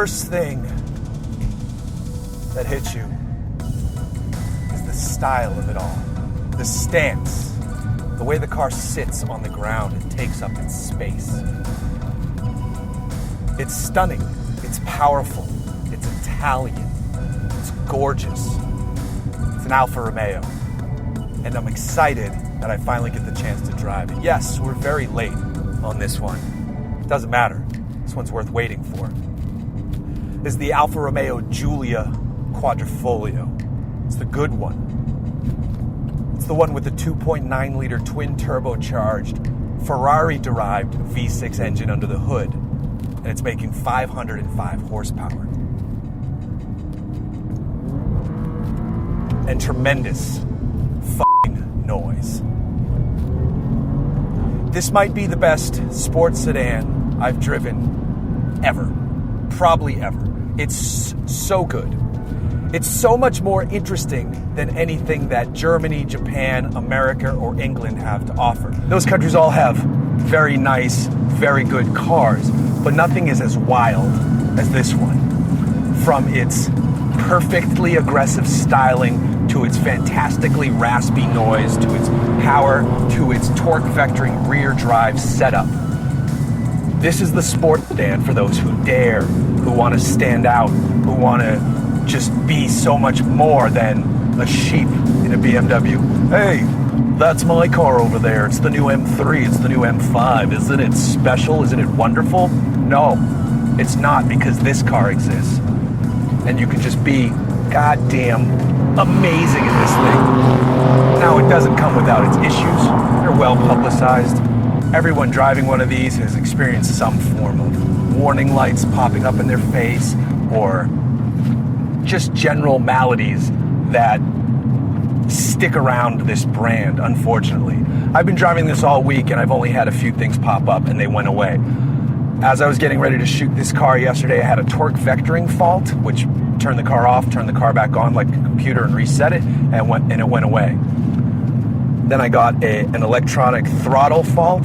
first thing that hits you is the style of it all. The stance, the way the car sits on the ground and takes up its space. It's stunning, it's powerful, it's Italian, it's gorgeous. It's an Alfa Romeo, and I'm excited that I finally get the chance to drive it. Yes, we're very late on this one. It doesn't matter. This one's worth waiting for. This is the Alfa Romeo Giulia Quadrifoglio. It's the good one. It's the one with the 2.9-liter twin-turbocharged Ferrari-derived V6 engine under the hood, and it's making 505 horsepower. And tremendous f***ing noise. This might be the best sports sedan I've driven ever. Probably ever. It's so good. It's so much more interesting than anything that Germany, Japan, America, or England have to offer. Those countries all have very nice, very good cars, but nothing is as wild as this one. From its perfectly aggressive styling, to its fantastically raspy noise, to its power, to its torque vectoring rear drive setup. This is the sport sedan for those who dare, who want to stand out, who want to just be so much more than a sheep in a BMW. Hey, that's my car over there. It's the new M3, it's the new M5. Isn't it special? Isn't it wonderful? No, it's not, because this car exists. And you can just be goddamn amazing in this thing. Now, it doesn't come without its issues. They're well publicized. Everyone driving one of these has experienced some form of warning lights popping up in their face, or just general maladies that stick around this brand, unfortunately. I've been driving this all week, and I've only had a few things pop up, and they went away. As I was getting ready to shoot this car yesterday, I had a torque vectoring fault, which turned the car off, turned the car back on like a computer, and reset it, and it went away. Then I got an electronic throttle fault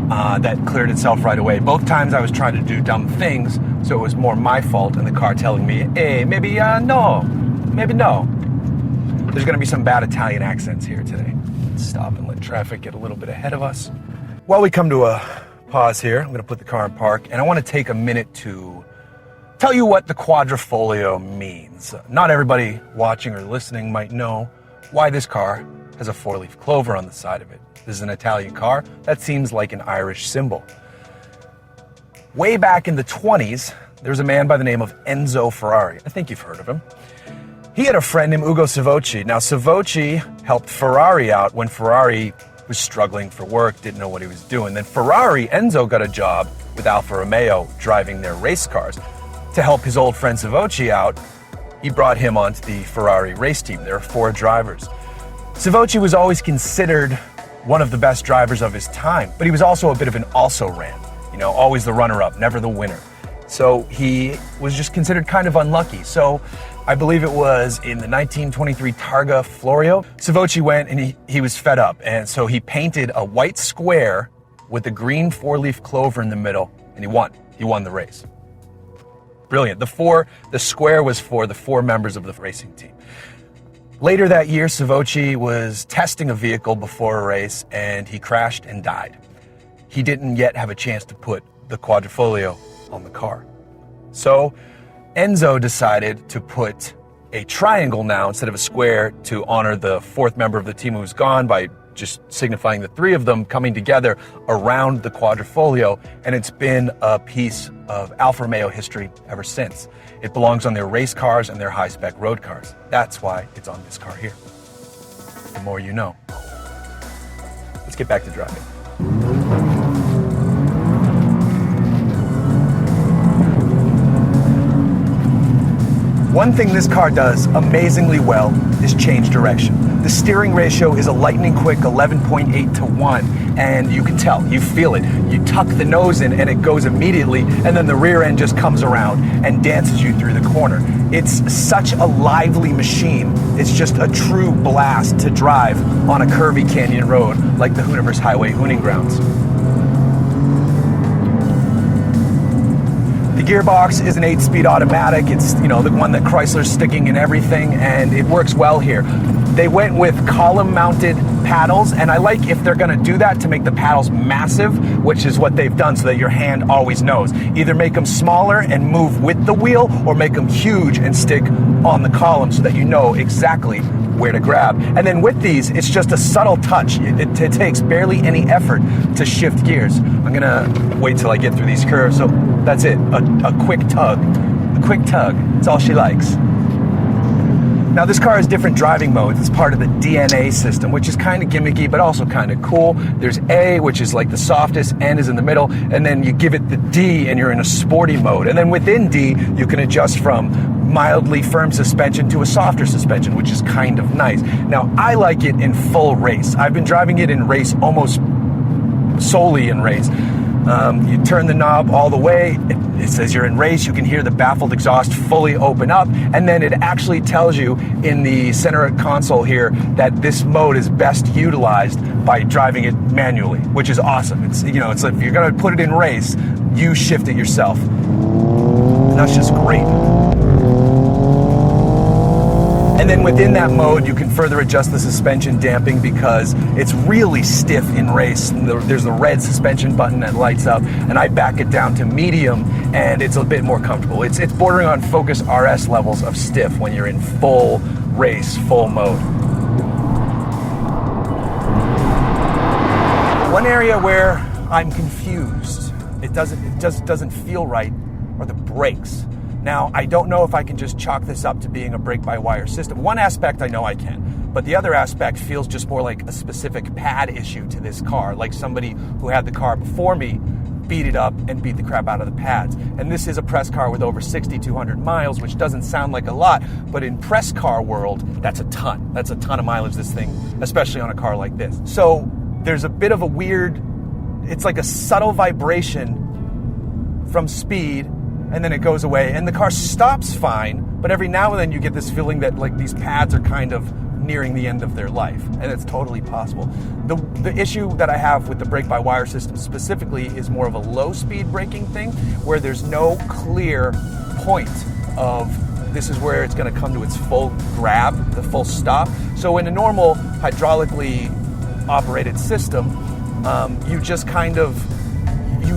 that cleared itself right away. Both times I was trying to do dumb things, so it was more my fault, and the car telling me, hey, maybe no, maybe no. There's gonna be some bad Italian accents here today. Let's stop and let traffic get a little bit ahead of us. While we come to a pause here, I'm gonna put the car in park, and I wanna take a minute to tell you what the Quadrifoglio means. Not everybody watching or listening might know why this car has a four-leaf clover on the side of it. This is an Italian car. That seems like an Irish symbol. Way back in the 20s, there was a man by the name of Enzo Ferrari. I think you've heard of him. He had a friend named Ugo Savocci. Now, Savocci helped Ferrari out when Ferrari was struggling for work, didn't know what he was doing. Then Enzo got a job with Alfa Romeo driving their race cars. To help his old friend Savocci out, he brought him onto the Ferrari race team. There were 4 drivers. Savocci was always considered one of the best drivers of his time, but he was also a bit of an also-ran. You know, always the runner-up, never the winner. So he was just considered kind of unlucky. So I believe it was in the 1923 Targa Florio, Savocci went and he was fed up. And so he painted a white square with a green 4-leaf clover in the middle, and he won. He won the race. Brilliant. The square was for the 4 members of the racing team. Later that year, Savocci was testing a vehicle before a race, and he crashed and died. He didn't yet have a chance to put the Quadrifoglio on the car. So Enzo decided to put a triangle now instead of a square to honor the 4th member of the team who was gone, by just signifying the 3 of them coming together around the Quadrifoglio, and it's been a piece of Alfa Romeo history ever since. It belongs on their race cars and their high-spec road cars. That's why it's on this car here. The more you know. Let's get back to driving. One thing this car does amazingly well is change direction. The steering ratio is a lightning quick 11.8 to 1, and you can tell, you feel it. You tuck the nose in and it goes immediately, and then the rear end just comes around and dances you through the corner. It's such a lively machine. It's just a true blast to drive on a curvy canyon road like the Hooniverse Highway Hooning Grounds. The gearbox is an 8-speed automatic. It's, the one that Chrysler's sticking in everything, and it works well here. They went with column-mounted paddles, and I like if they're going to do that to make the paddles massive, which is what they've done so that your hand always knows. Either make them smaller and move with the wheel, or make them huge and stick on the column so that you know exactly where to grab. And then with these, it's just a subtle touch. It takes barely any effort to shift gears. I'm going to wait till I get through these curves. So that's it, a quick tug. A quick tug, it's all she likes. Now this car has different driving modes. It's part of the DNA system, which is kind of gimmicky, but also kind of cool. There's A, which is like the softest, N is in the middle, and then you give it the D and you're in a sporty mode. And then within D, you can adjust from mildly firm suspension to a softer suspension, which is kind of nice. Now, I like it in full race. I've been driving it in race, almost solely in race. You turn the knob all the way, it says you're in race, you can hear the baffled exhaust fully open up, and then it actually tells you in the center console here that this mode is best utilized by driving it manually, which is awesome. It's, it's like if you're gonna put it in race, you shift it yourself. And that's just great. And then within that mode, you can further adjust the suspension damping because it's really stiff in race. There's the red suspension button that lights up, and I back it down to medium, and it's a bit more comfortable. It's bordering on Focus RS levels of stiff when you're in full race, full mode. One area where I'm confused, it just doesn't feel right, are the brakes. Now, I don't know if I can just chalk this up to being a brake-by-wire system. One aspect I know I can, but the other aspect feels just more like a specific pad issue to this car, like somebody who had the car before me beat it up and beat the crap out of the pads. And this is a press car with over 6,200 miles, which doesn't sound like a lot, but in press car world, that's a ton. That's a ton of mileage, this thing, especially on a car like this. So there's a bit of a weird, it's like a subtle vibration from speed, and then it goes away, and the car stops fine, but every now and then you get this feeling that like these pads are kind of nearing the end of their life, and it's totally possible. The issue that I have with the brake-by-wire system specifically is more of a low-speed braking thing, where there's no clear point of this is where it's going to come to its full grab, the full stop. So in a normal hydraulically operated system, you just kind of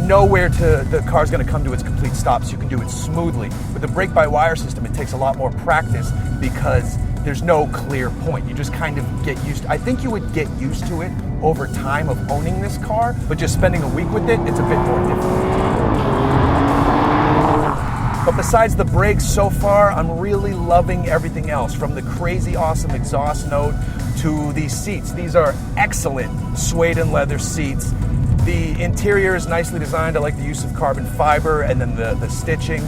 know where the car's going to come to its complete stop, so you can do it smoothly. With the brake-by-wire system, it takes a lot more practice because there's no clear point. You just kind of get used to it. I think you would get used to it over time of owning this car, but just spending a week with it, it's a bit more difficult. But besides the brakes so far, I'm really loving everything else, from the crazy awesome exhaust note to these seats. These are excellent suede and leather seats. The interior is nicely designed. I like the use of carbon fiber and then the stitching.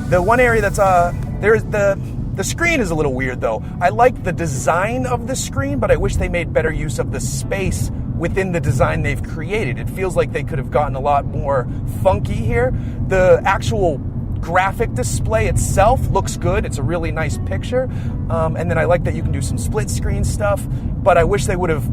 The one area that's the screen is a little weird though. I like the design of the screen, but I wish they made better use of the space within the design they've created. It feels like they could have gotten a lot more funky here. The actual graphic display itself looks good. It's a really nice picture. And then I like that you can do some split screen stuff, but I wish they would have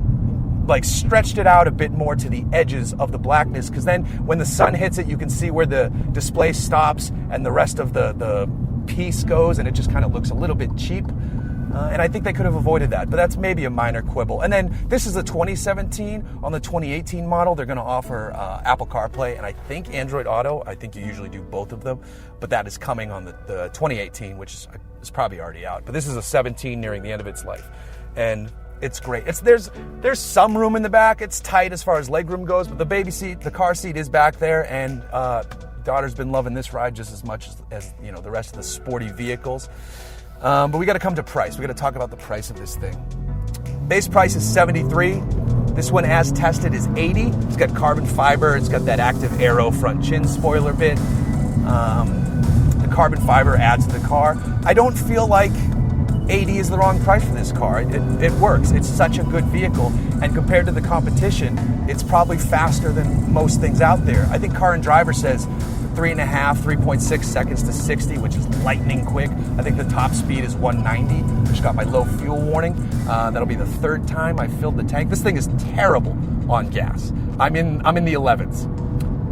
stretched it out a bit more to the edges of the blackness, because then when the sun hits it, you can see where the display stops and the rest of the piece goes, and it just kind of looks a little bit cheap. And I think they could have avoided that, but that's maybe a minor quibble. And then this is a 2017. On the 2018 model, they're going to offer Apple CarPlay and I think Android Auto. I think you usually do both of them, but that is coming on the 2018, which is probably already out. But this is a 17 nearing the end of its life, and it's great. There's some room in the back. It's tight as far as legroom goes, but the baby seat, the car seat is back there, and daughter's been loving this ride just as much as the rest of the sporty vehicles. But we got to come to price. We got to talk about the price of this thing. Base price is $73. This one, as tested, is $80. It's got carbon fiber. It's got that active aero front chin spoiler bit. The carbon fiber adds to the car. I don't feel like $80 is the wrong price for this car. It works. It's such a good vehicle, and compared to the competition, it's probably faster than most things out there. I think Car and Driver says 3.6 seconds to 60, which is lightning quick. I think the top speed is 190, which got my low fuel warning. That'll be the third time I filled the tank. This thing is terrible on gas. I'm in the 11s.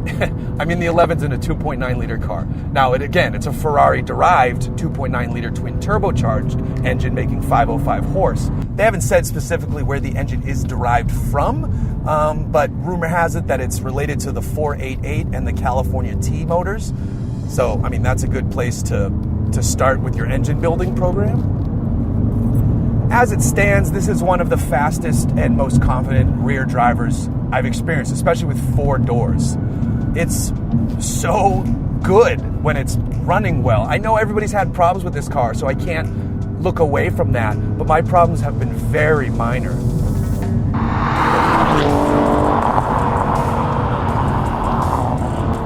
I mean, the 11's in a 2.9 liter car. Now, it's a Ferrari-derived 2.9 liter twin-turbocharged engine making 505 horse. They haven't said specifically where the engine is derived from, but rumor has it that it's related to the 488 and the California T motors. So, I mean, that's a good place to start with your engine building program. As it stands, this is one of the fastest and most confident rear drivers I've experienced, especially with 4 doors. It's so good when it's running well. I know everybody's had problems with this car, so I can't look away from that, but my problems have been very minor.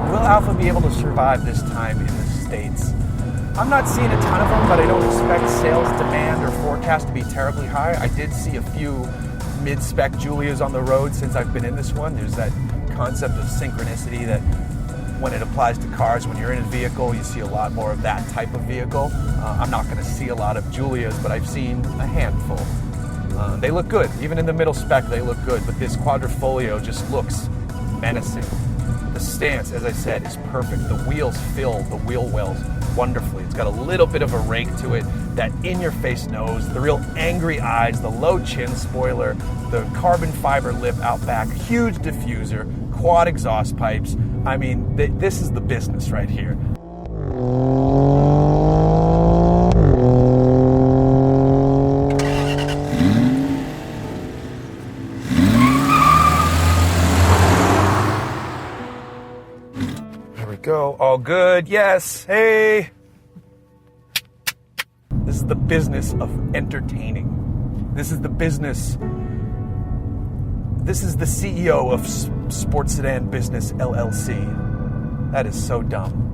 Will Alfa be able to survive this time in the States? I'm not seeing a ton of them, but I don't expect sales demand or forecast to be terribly high. I did see a few mid-spec Giulias on the road since I've been in this one. There's that concept of synchronicity that when it applies to cars, when you're in a vehicle, you see a lot more of that type of vehicle. I'm not going to see a lot of Giulias, but I've seen a handful. They look good. Even in the middle spec, they look good, but this Quadrifoglio just looks menacing. The stance, as I said, is perfect. The wheels fill the wheel wells wonderfully. It's got a little bit of a rake to it, that in-your-face nose, the real angry eyes, the low chin spoiler, the carbon fiber lip out back, huge diffuser, quad exhaust pipes. I mean, this is the business right here. Go. All good. Yes. Hey. This is the business of entertaining. This is the business. This is the CEO of Sports Sedan Business LLC. That is so dumb.